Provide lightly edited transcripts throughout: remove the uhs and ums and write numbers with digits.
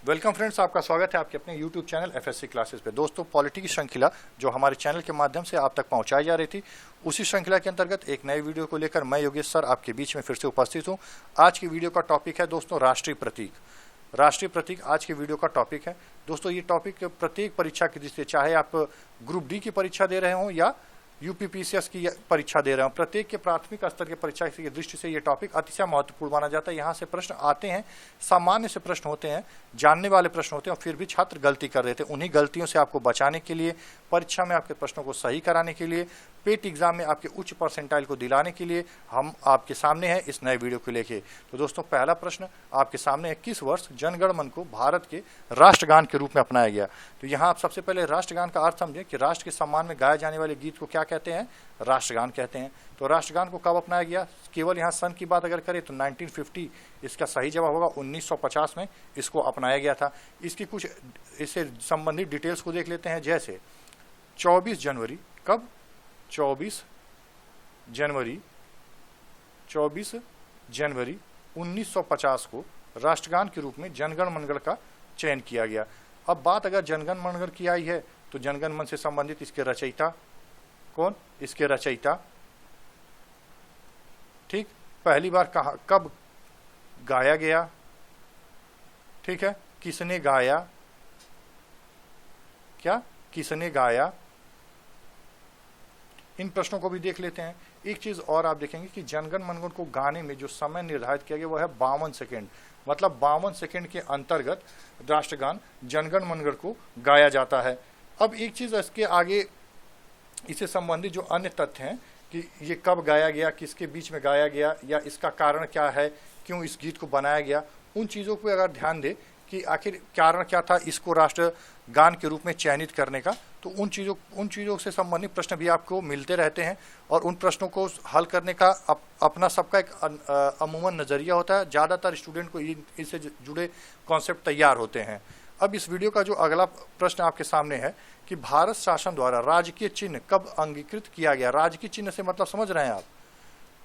Welcome friends, आपका स्वागत है आपके अपने यूट्यूब चैनल एफएससी क्लासेस पे। दोस्तों, पॉलिटी की श्रृंखला जो हमारे चैनल के माध्यम से आप तक पहुंचाई जा रही थी, उसी श्रृंखला के अंतर्गत एक नए वीडियो को लेकर मैं योगेश सर आपके बीच में फिर से उपस्थित हूं। आज की वीडियो का टॉपिक है दोस्तों राष्ट्रीय प्रतीक। राष्ट्रीय प्रतीक आज की वीडियो का टॉपिक है। दोस्तों, ये टॉपिक प्रत्येक परीक्षा की दृष्टि से, चाहे आप ग्रुप डी की परीक्षा दे रहे हों या यूपीपीसीएस की परीक्षा दे रहे हो, प्रत्येक के प्राथमिक स्तर के परीक्षा की दृष्टि से ये टॉपिक अतिशय महत्वपूर्ण माना जाता है। यहाँ से प्रश्न आते हैं, सामान्य से प्रश्न होते हैं, जानने वाले प्रश्न होते हैं, और फिर भी छात्र गलती कर देते हैं। उन्हीं गलतियों से आपको बचाने के लिए, परीक्षा में आपके प्रश्नों को सही कराने के लिए, पेट एग्जाम में आपके उच्च परसेंटाइल को दिलाने के लिए हम आपके सामने हैं इस नए वीडियो को लेके। तो दोस्तों, पहला प्रश्न आपके सामने है, किस वर्ष जनगण मन को भारत के राष्ट्रगान के रूप में अपनाया गया? तो यहाँ आप सबसे पहले राष्ट्रगान का अर्थ समझें कि राष्ट्र के सम्मान में गाए जाने वाले गीत को क्या कहते हैं? राष्ट्रगान कहते हैं। तो राष्ट्रगान को कब अपनाया गया? केवल यहाँ सन की बात अगर करें तो 1950 इसका सही जवाब होगा। 1950 में इसको अपनाया गया था। इसकी कुछ इससे संबंधित डिटेल्स को देख लेते हैं। जैसे 24 जनवरी, कब? 24 जनवरी 1950 को राष्ट्रगान के रूप में जनगण मनगण का चयन किया गया। अब बात अगर जनगण मनगण की आई है तो जनगण मन से संबंधित इसके रचयिता कौन? इसके रचयिता, ठीक, पहली बार कहा, कब गाया गया, ठीक है, किसने गाया, क्या किसने गाया, इन प्रश्नों को भी देख लेते हैं। एक चीज और आप देखेंगे कि जनगण मनगण को गाने में जो समय निर्धारित किया गया वो है 52 सेकेंड। मतलब 52 सेकेंड के अंतर्गत राष्ट्रगान जनगण मनगण को गाया जाता है। अब एक चीज इसके आगे इससे संबंधित जो अन्य तथ्य हैं कि ये कब गाया गया, किसके बीच में गाया गया, या इसका कारण क्या है, क्यों इस गीत को बनाया गया, उन चीज़ों पर अगर ध्यान दे कि आखिर कारण क्या था इसको राष्ट्रगान के रूप में चयनित करने का, तो उन चीज़ों से संबंधित प्रश्न भी आपको मिलते रहते हैं। और उन प्रश्नों को हल करने का अपना सबका एक अमूमन नज़रिया होता है। ज़्यादातर स्टूडेंट को इससे जुड़े कॉन्सेप्ट तैयार होते हैं। अब इस वीडियो का जो अगला प्रश्न आपके सामने है कि भारत शासन द्वारा राजकीय चिन्ह कब अंगीकृत किया गया? राजकीय चिन्ह से मतलब समझ रहे हैं आप?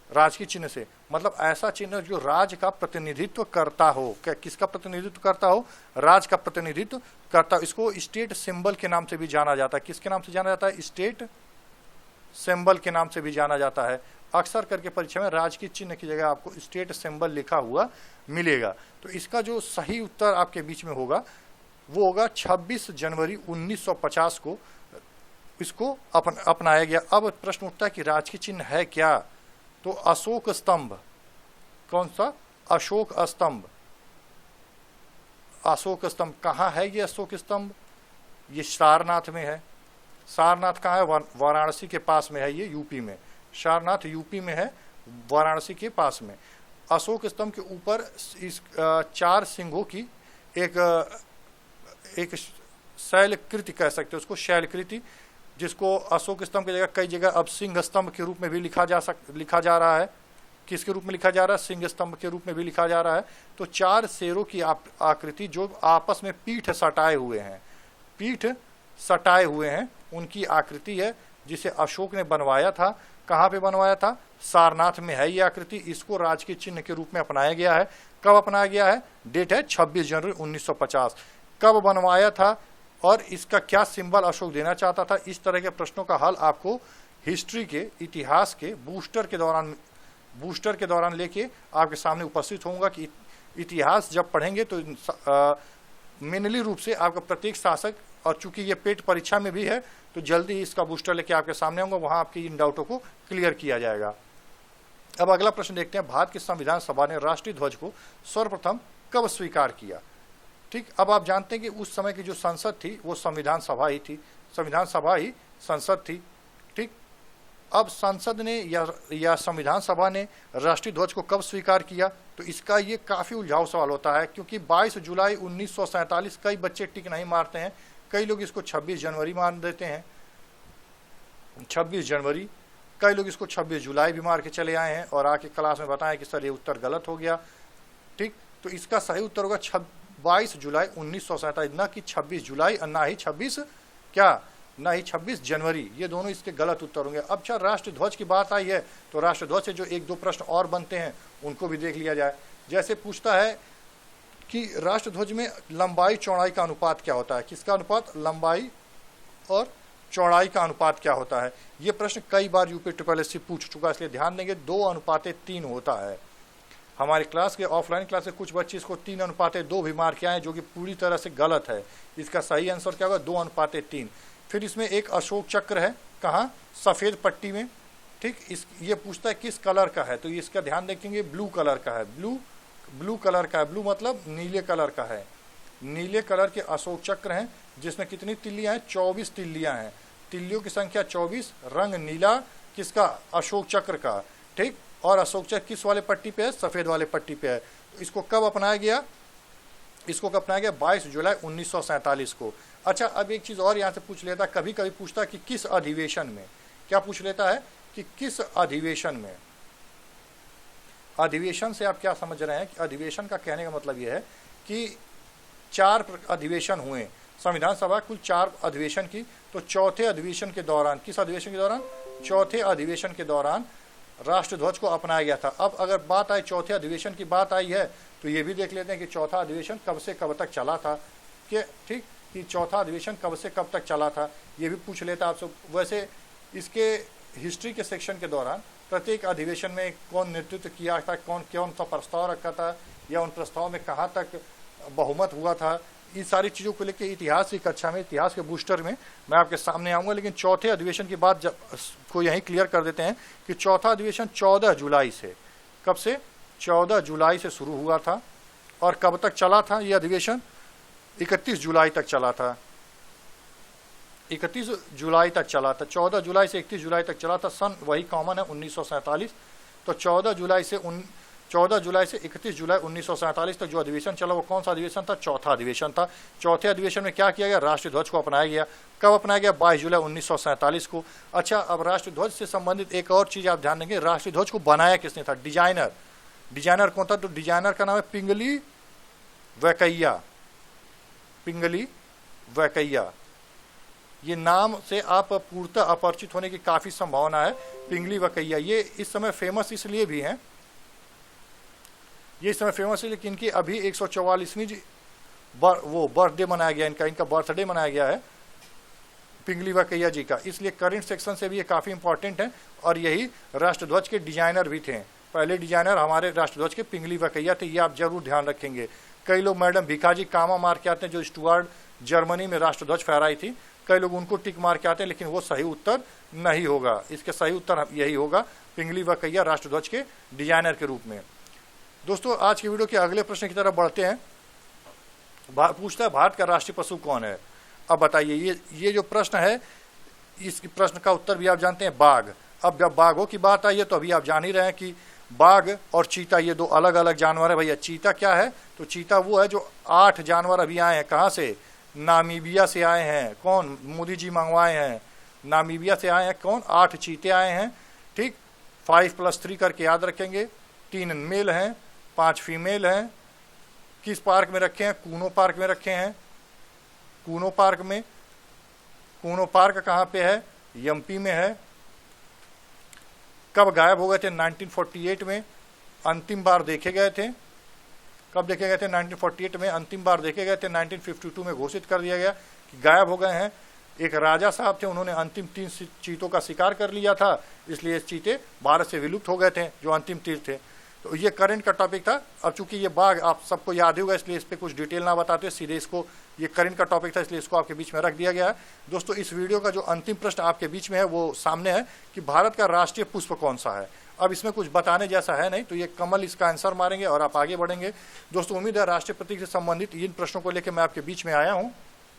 राजकीय चिन्ह से मतलब ऐसा चिन्ह जो राज्य का प्रतिनिधित्व करता हो। क्या किसका प्रतिनिधित्व करता हो? राज्य का प्रतिनिधित्व करता हो। इसको स्टेट सिंबल के नाम से भी जाना जाता है। किसके नाम से जाना जाता है? स्टेट सिंबल के नाम से भी जाना जाता है। अक्सर करके परीक्षा में राजकीय चिन्ह की जगह आपको स्टेट सिंबल लिखा हुआ मिलेगा। तो इसका जो सही उत्तर आपके बीच में होगा वो होगा 26 जनवरी 1950 को इसको अपनाया गया। अब प्रश्न उठता है कि राजकीय चिन्ह है क्या? तो अशोक स्तंभ। कौन सा? अशोक स्तंभ। अशोक स्तंभ कहाँ है? ये अशोक स्तंभ ये सारनाथ में है। सारनाथ कहाँ है? वाराणसी के पास में है। ये यूपी में, सारनाथ यूपी में है, वाराणसी के पास में। अशोक स्तंभ के ऊपर इस 4 सिंहों की एक शैलकृति कह सकते हो उसको, शैलकृति, जिसको अशोक स्तंभ की जगह कई जगह अब सिंह स्तंभ के रूप में भी लिखा जा रहा है। किसके रूप में लिखा जा रहा है? सिंह स्तंभ के रूप में भी लिखा जा रहा है। तो 4 शेरों की आकृति जो आपस में पीठ सटाए हुए हैं, उनकी आकृति है, जिसे अशोक ने बनवाया था। कहाँ पे बनवाया था? सारनाथ में है ये आकृति। इसको राजकीय चिन्ह के रूप में अपनाया गया है। कब अपनाया गया है? डेट है 26 जनवरी 1950। कब बनवाया था और इसका क्या सिंबल अशोक देना चाहता था? इस तरह के प्रश्नों का हल आपको हिस्ट्री के, इतिहास के बूस्टर के दौरान लेके आपके सामने उपस्थित होऊंगा कि इतिहास जब पढ़ेंगे तो मेनली रूप से आपका प्रत्येक शासक, और चूंकि ये पेट परीक्षा में भी है तो जल्दी ही इसका बूस्टर लेके आपके सामने होंगे, वहां आपके इन डाउटों को क्लियर किया जाएगा। अब अगला प्रश्न देखते हैं, भारत की संविधान सभा ने राष्ट्रीय ध्वज को सर्वप्रथम कब स्वीकार किया? ठीक, अब आप जानते हैं कि उस समय की जो संसद थी वो संविधान सभा ही थी। संविधान सभा ही संसद थी। ठीक, अब संसद ने या संविधान सभा ने राष्ट्रीय ध्वज को कब स्वीकार किया? तो इसका ये काफी उलझाऊ सवाल होता है, क्योंकि 22 जुलाई 1947 कई बच्चे टिक नहीं मारते हैं। कई लोग इसको 26 जनवरी मान देते हैं, 26 जनवरी। कई लोग इसको 26 जुलाई भी मार के चले आए हैं और आके क्लास में बताएं कि सर ये उत्तर गलत हो गया। ठीक, तो इसका सही उत्तर होगा 22 जुलाई 1947, न कि 26 जुलाई और ना ही 26 जनवरी। ये दोनों इसके गलत उत्तर होंगे। अब चाहे राष्ट्रीय ध्वज की बात आई है तो राष्ट्रीय ध्वज से जो 1-2 प्रश्न और बनते हैं उनको भी देख लिया जाए। जैसे पूछता है कि राष्ट्रध्वज में लंबाई चौड़ाई का अनुपात क्या होता है। किसका अनुपात? लंबाई और चौड़ाई का अनुपात क्या होता है। ये प्रश्न कई बार यूपी SSSC पूछ चुका है, इसलिए ध्यान देंगे 2:3 होता है। हमारे क्लास के ऑफलाइन क्लास के कुछ बच्चे इसको 3:2 भी मार के आए, जो कि पूरी तरह से गलत है। इसका सही आंसर क्या होगा? 2:3। फिर इसमें एक अशोक चक्र है, कहाँ? सफेद पट्टी में, ठीक। इस ये पूछता है किस कलर का है, तो इसका ध्यान देखेंगे ब्लू कलर का है। ब्लू कलर का है, ब्लू मतलब नीले कलर का है। नीले कलर के अशोक चक्र हैं, जिसमें कितनी तिल्लियां हैं? 24 तिल्लियां हैं। तिल्लियों की संख्या 24, रंग नीला, किसका? अशोक चक्र का, ठीक। और अशोक चक्र किस वाले पट्टी पे है? सफेद वाले पट्टी पे है। तो इसको कब अपनाया गया? इसको कब अपनाया गया? 22 जुलाई 1947 को। अच्छा, अब एक चीज और यहाँ से पूछ लेता, कभी कभी पूछता कि किस अधिवेशन में। क्या पूछ लेता है कि किस अधिवेशन में। अधिवेशन से आप क्या समझ रहे हैं कि अधिवेशन का कहने का मतलब यह है कि 4 अधिवेशन हुए संविधान सभा, कुल 4 अधिवेशन की। तो चौथे अधिवेशन के दौरान, किस अधिवेशन के दौरान? चौथे अधिवेशन के दौरान राष्ट्रध्वज को अपनाया गया था। अब अगर बात आई, चौथे अधिवेशन की बात आई है, तो ये भी देख लेते हैं कि चौथा अधिवेशन कब से कब तक चला था, कि ठीक, कि चौथा अधिवेशन कब से कब तक चला था, ये भी पूछ लेता आपसे। वैसे इसके हिस्ट्री के सेक्शन के दौरान प्रत्येक अधिवेशन में कौन नेतृत्व किया था, कौन सा प्रस्ताव रखा था, या उन प्रस्ताव में कहाँ तक बहुमत हुआ था, इन सारी चीज़ों को लेकर इतिहास की कक्षा में, इतिहास के बूस्टर में मैं आपके सामने आऊँगा। लेकिन चौथे अधिवेशन की बात को यहीं क्लियर कर देते हैं कि चौथा अधिवेशन 14 जुलाई से, कब से? 14 जुलाई से शुरू हुआ था। और कब तक चला था ये अधिवेशन? 31 जुलाई तक चला था। 31 जुलाई तक चला था। 14 जुलाई से 31 जुलाई तक चला था। सन वही कॉमन है 1947। तो 14 जुलाई से 31 जुलाई 1947 तक जो अधिवेशन चला, वो कौन सा अधिवेशन था? चौथा अधिवेशन था। चौथे अधिवेशन में क्या किया गया? राष्ट्रध्वज को अपनाया गया। कब अपनाया गया? 22 जुलाई 1947 को। अच्छा, अब राष्ट्रध्वज से संबंधित एक और चीज आप ध्यान देंगे, राष्ट्रध्वज को बनाया किसने था? डिजाइनर कौन था? तो डिजाइनर का नाम है पिंगली वैकैया। ये नाम से आप पूर्णतः अपरिचित होने की काफी संभावना है। पिंगली वैकैया ये इस समय फेमस इसलिए भी हैं, ये इस समय फेमस है, लेकिन इनकी अभी 144वीं वो बर्थडे मनाया गया, इनका बर्थडे मनाया गया है पिंगली वैकैया जी का। इसलिए करंट सेक्शन से भी ये काफ़ी इंपॉर्टेंट है। और यही राष्ट्रध्वज के डिजाइनर भी थे। पहले डिजाइनर हमारे राष्ट्रध्वज के पिंगली वैकैया थे, ये आप जरूर ध्यान रखेंगे। कई लोग मैडम भिखाजी कामा मार के आते हैं, जो स्टुअर्ट जर्मनी में राष्ट्रध्वज फहराई थी, कई लोग उनको टिक मार के आते हैं, लेकिन वो सही उत्तर नहीं होगा। इसके सही उत्तर यही होगा, पिंगली वैकैया राष्ट्रध्वज के डिजाइनर के रूप में। दोस्तों, आज की वीडियो के अगले प्रश्न की तरफ बढ़ते हैं। पूछता है भारत का राष्ट्रीय पशु कौन है। अब बताइए, ये जो प्रश्न है, इस प्रश्न का उत्तर भी आप जानते हैं, बाघ। अब जब बाघों की बात आई है, तो अभी आप जान ही रहे हैं कि बाघ और चीता ये 2 अलग अलग जानवर है। भैया चीता क्या है? तो चीता वो है जो 8 जानवर अभी आए हैं। कहाँ से? नामीबिया से आए हैं। कौन? मोदी जी मंगवाए हैं, नामीबिया से आए हैं। कौन? 8 चीते आए हैं, ठीक। 5+3 करके याद रखेंगे। 3 मेल हैं, 5 फीमेल हैं। किस पार्क में रखे हैं? कूनो पार्क में रखे हैं। कूनो पार्क कहाँ पे है? एमपी में है। कब गायब हो गए थे? 1948 में अंतिम बार देखे गए थे। कब देखे गए थे? 1948 में अंतिम बार देखे गए थे। 1952 में घोषित कर दिया गया कि गायब हो गए हैं। एक राजा साहब थे, उन्होंने अंतिम 3 चीतों का शिकार कर लिया था, इसलिए चीते भारत से विलुप्त हो गए थे, जो अंतिम 3 थे। तो ये करंट का टॉपिक था। अब चूंकि ये बाघ आप सबको याद ही होगा, इसलिए इस पर कुछ डिटेल ना बताते, सीधे इसको, ये करंट का टॉपिक था, इसलिए इसको आपके बीच में रख दिया गया है। दोस्तों, इस वीडियो का जो अंतिम प्रश्न आपके बीच में है, वो सामने है कि भारत का राष्ट्रीय पुष्प कौन सा है। अब इसमें कुछ बताने जैसा है नहीं, तो ये कमल इसका आंसर मारेंगे और आप आगे बढ़ेंगे। दोस्तों, उम्मीद है राष्ट्रीय प्रतीक से संबंधित इन प्रश्नों को लेकर मैं आपके बीच में आया हूँ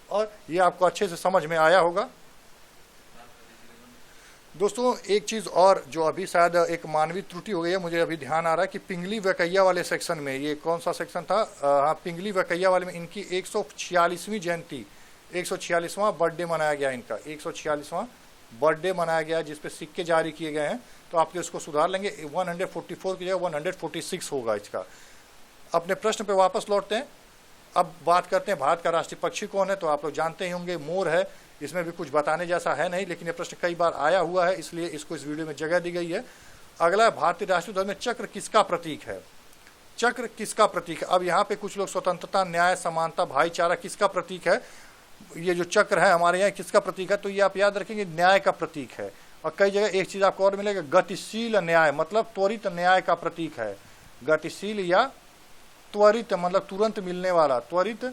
और ये आपको अच्छे से समझ में आया होगा। दोस्तों, एक चीज़ और जो अभी शायद एक मानवीय त्रुटि हो गई है, मुझे अभी ध्यान आ रहा है कि पिंगली वैकैया वाले सेक्शन में, ये कौन सा सेक्शन था? हाँ, पिंगली वैकैया वाले में इनकी 146वीं जयंती, 146वां बर्थडे मनाया गया। इनका 146वां बर्थडे मनाया गया, जिसपे सिक्के जारी किए गए हैं। तो आप इसको सुधार लेंगे, 144 की जगह 146 होगा इसका। अपने प्रश्न पे वापस लौटते हैं। अब बात करते हैं भारत का राष्ट्रीय पक्षी कौन है। तो आप लोग जानते ही होंगे, मोर है। इसमें भी कुछ बताने जैसा है नहीं, लेकिन ये प्रश्न कई बार आया हुआ है, इसलिए इसको इस वीडियो में जगह दी गई है। अगला, भारतीय राष्ट्रीय ध्वज में चक्र किसका प्रतीक है? चक्र किसका प्रतीक है? अब यहाँ पे कुछ लोग स्वतंत्रता, न्याय, समानता, भाईचारा किसका प्रतीक है? ये जो चक्र है हमारे यहाँ किसका प्रतीक है? तो ये आप याद रखेंगे न्याय का प्रतीक है। और कई जगह एक चीज आपको और मिलेगा, गतिशील न्याय मतलब त्वरित न्याय का प्रतीक है। गतिशील या त्वरित मतलब तुरंत मिलने वाला, त्वरित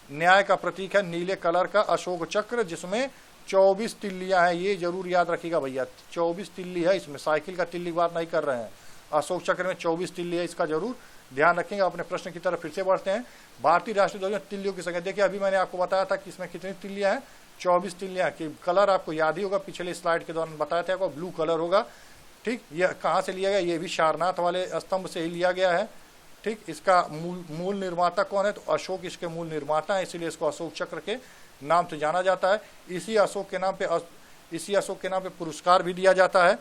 न्याय का प्रतीक है नीले कलर का अशोक चक्र, जिसमें 24 तिल्लियां हैं। ये जरूर याद रखिएगा भैया, 24 तिल्ली है इसमें, साइकिल का तिल्ली की बात नहीं कर रहे हैं। अशोक चक्र में 24 तिल्ली है, इसका जरूर ध्यान रखेंगे। अपने प्रश्न की तरफ फिर से बढ़ते हैं। भारतीय राष्ट्रीय ध्वज में तिल्लियों की संख्या देखिए, अभी मैंने आपको बताया था कि इसमें कितनी तिल्लियां हैं, 24 तिल्लियां की। कलर आपको याद ही होगा, पिछले स्लाइड के दौरान बताया था आपको, ब्लू कलर होगा। ठीक, ये कहाँ से लिया गया? ये भी सारनाथ वाले स्तंभ से ही लिया गया है। ठीक, इसका मूल निर्माता कौन है? तो अशोक इसके मूल निर्माता है, इसीलिए इसको अशोक चक्र के नाम से जाना जाता है। इसी अशोक के नाम पे पुरस्कार भी दिया जाता है।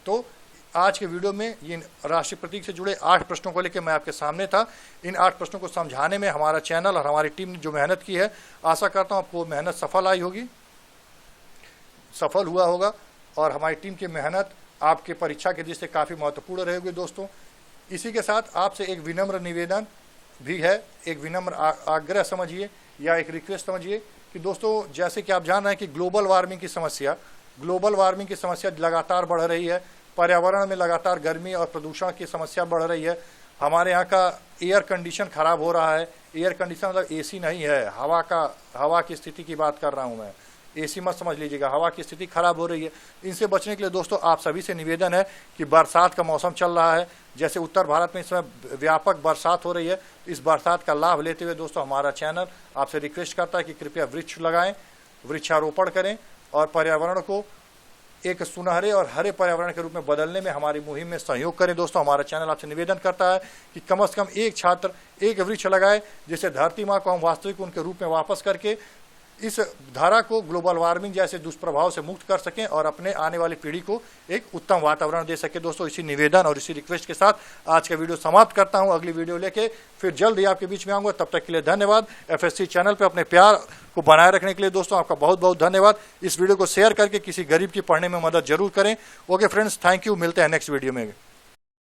तो आज के वीडियो में ये राष्ट्रीय प्रतीक से जुड़े 8 प्रश्नों को लेकर मैं आपके सामने था। इन 8 प्रश्नों को समझाने में हमारा चैनल और हमारी टीम ने जो मेहनत की है, आशा करता हूँ आपको मेहनत सफल हुआ होगा और हमारी टीम की मेहनत आपके परीक्षा के दृष्टि से काफ़ी महत्वपूर्ण रहेगी दोस्तों। इसी के साथ आपसे एक विनम्र निवेदन भी है, एक विनम्र आग्रह समझिए या एक रिक्वेस्ट समझिए कि दोस्तों, जैसे कि आप जान रहे हैं कि ग्लोबल वार्मिंग की समस्या लगातार बढ़ रही है। पर्यावरण में लगातार गर्मी और प्रदूषण की समस्या बढ़ रही है। हमारे यहाँ का एयर कंडीशन खराब हो रहा है। एयर कंडीशन मतलब एसी नहीं है, हवा की स्थिति की बात कर रहा हूँ मैं, एसी मत समझ लीजिएगा। हवा की स्थिति खराब हो रही है। इनसे बचने के लिए दोस्तों आप सभी से निवेदन है कि बरसात का मौसम चल रहा है, जैसे उत्तर भारत में इस समय व्यापक बरसात हो रही है। इस बरसात का लाभ लेते हुए दोस्तों हमारा चैनल आपसे रिक्वेस्ट करता है कि कृपया वृक्ष लगाएं, वृक्षारोपण करें और पर्यावरण को एक सुनहरे और हरे पर्यावरण के रूप में बदलने में हमारी मुहिम में सहयोग करें। दोस्तों, हमारा चैनल आपसे निवेदन करता है कि कम से कम एक छात्र एक वृक्ष लगाए, जिससे धरती माँ को हम वास्तविक उनके रूप में वापस करके इस धारा को ग्लोबल वार्मिंग जैसे दुष्प्रभाव से मुक्त कर सकें और अपने आने वाली पीढ़ी को एक उत्तम वातावरण दे सके। दोस्तों, इसी निवेदन और इसी रिक्वेस्ट के साथ आज का वीडियो समाप्त करता हूं। अगली वीडियो लेके फिर जल्द ही आपके बीच में आऊंगा। तब तक के लिए धन्यवाद। FSC चैनल पे अपने प्यार को बनाए रखने के लिए दोस्तों आपका बहुत बहुत धन्यवाद। इस वीडियो को शेयर करके किसी गरीब की पढ़ने में मदद जरूर करें। Okay friends, thank you. मिलते हैं नेक्स्ट वीडियो में।